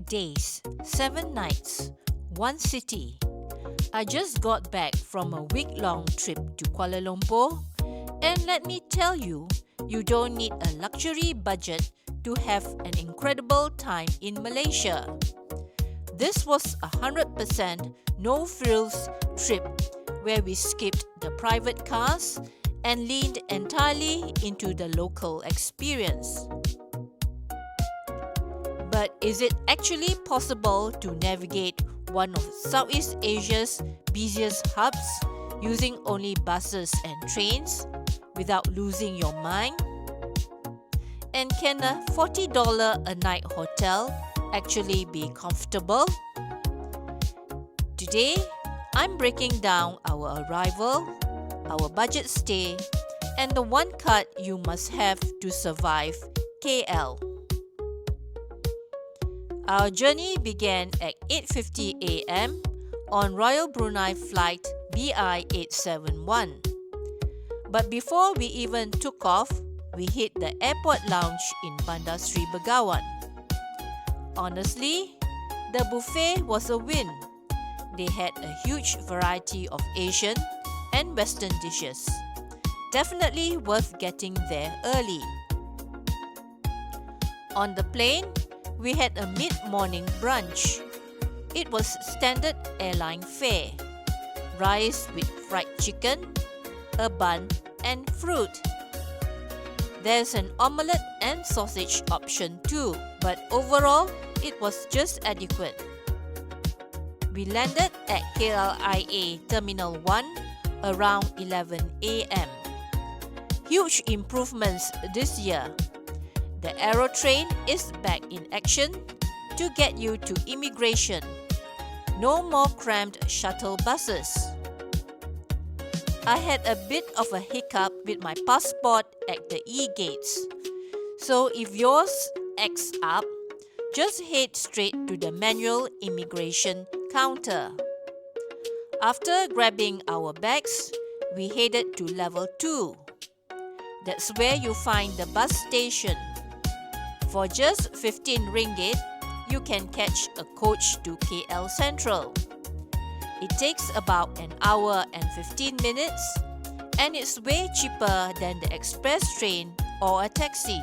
days, 7 nights, 1 city. I just got back from a week-long trip to Kuala Lumpur, and let me tell you, you don't need a luxury budget to have an incredible time in Malaysia. This was a 100% no-frills trip where we skipped the private cars and leaned entirely into the local experience. But is it actually possible to navigate one of Southeast Asia's busiest hubs using only buses and trains without losing your mind? And can a $40 a night hotel actually be comfortable? Today, I'm breaking down our arrival, our budget stay, and the one card you must have to survive KL. Our journey began at 8:50 a.m. on Royal Brunei flight BI 871. But before we even took off, we hit the airport lounge in Bandar Sri Begawan. Honestly, the buffet was a win. They had a huge variety of Asian and Western dishes. Definitely worth getting there early. On the plane, we had a mid-morning brunch. It was standard airline fare. Rice with fried chicken, a bun, and fruit. There's an omelette and sausage option too, but overall, it was just adequate. We landed at KLIA Terminal 1 around 11 a.m. Huge improvements this year. The Aero train is back in action to get you to immigration. No more cramped shuttle buses. I had a bit of a hiccup with my passport at the e-gates. So if yours acts up, just head straight to the manual immigration counter. After grabbing our bags, we headed to level 2. That's where you find the bus station. For just 15 ringgit, you can catch a coach to KL Sentral. It takes about an hour and 15 minutes, and it's way cheaper than the express train or a taxi.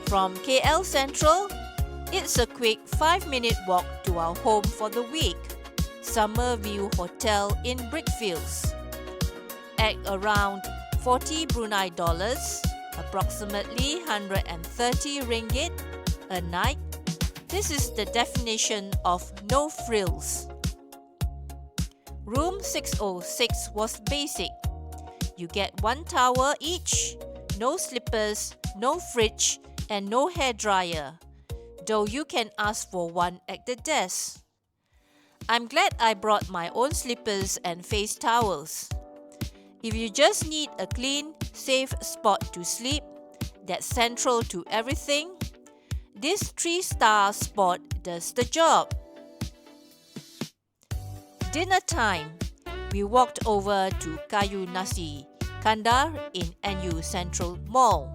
From KL Sentral, it's a quick 5-minute walk to our home for the week, Summerview Hotel in Brickfields. At around 40 Brunei dollars, approximately 130 ringgit a night, this is the definition of no frills. Room 606 was basic. You get 1 towel each, no slippers, no fridge, and no hairdryer, though you can ask for one at the desk. I'm glad I brought my own slippers and face towels. If you just need a clean, safe spot to sleep that's central to everything, this 3-star spot does the job. Dinner time. We walked over to Kayu Nasi Kandar in NU Sentral Mall.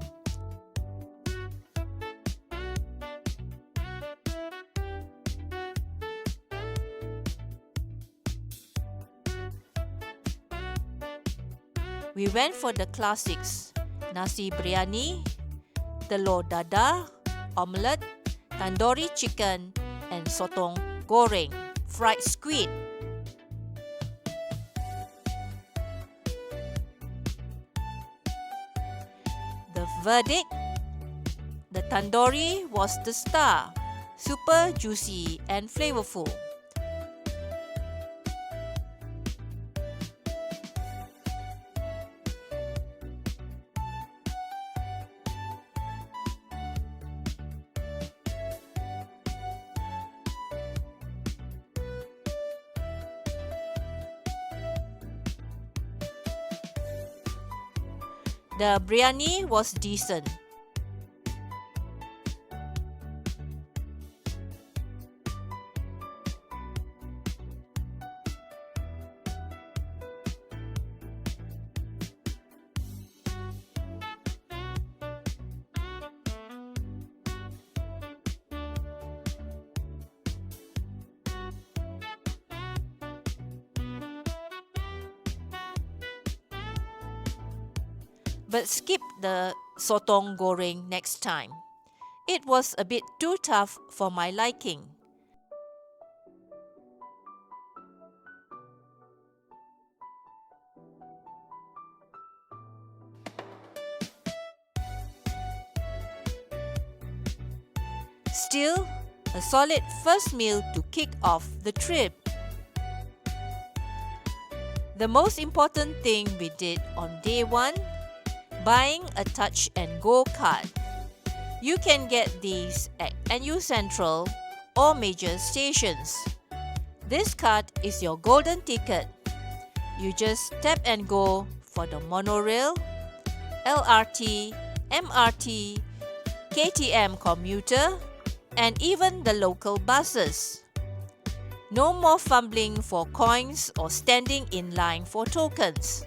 We went for the classics, nasi biryani, telur dadah, omelette, tandoori chicken, and sotong goreng, fried squid. The verdict? The tandoori was the star, super juicy and flavorful. The biryani was decent. but skip the sotong goreng next time. It was a bit too tough for my liking. Still, a solid first meal to kick off the trip. The most important thing we did on day 1, buying a touch and go card. You can get these at NU Sentral or major stations. This card is your golden ticket. You just tap and go for the monorail, LRT, MRT, KTM commuter, and even the local buses. No more fumbling for coins or standing in line for tokens.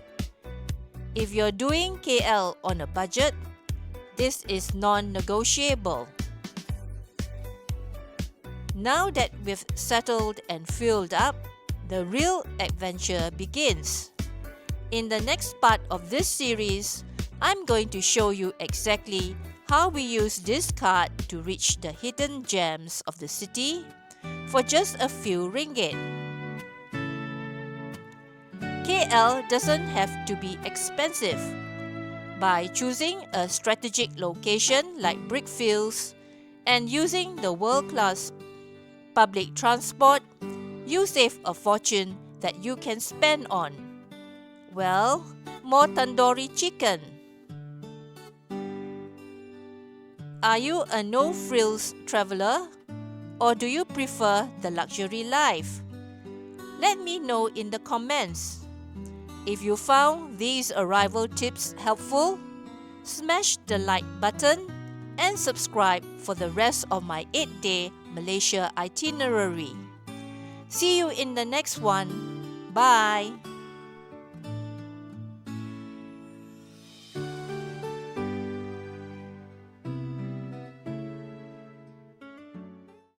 If you're doing KL on a budget, this is non-negotiable. Now that we've settled and filled up, the real adventure begins. In the next part of this series, I'm going to show you exactly how we use this card to reach the hidden gems of the city for just a few ringgit. KL doesn't have to be expensive. By choosing a strategic location like Brickfields and using the world-class public transport, you save a fortune that you can spend on. Well, more tandoori chicken. Are you a no-frills traveler, or do you prefer the luxury life? Let me know in the comments. If you found these arrival tips helpful, smash the like button and subscribe for the rest of my 8-day Malaysia itinerary. See you in the next one. Bye!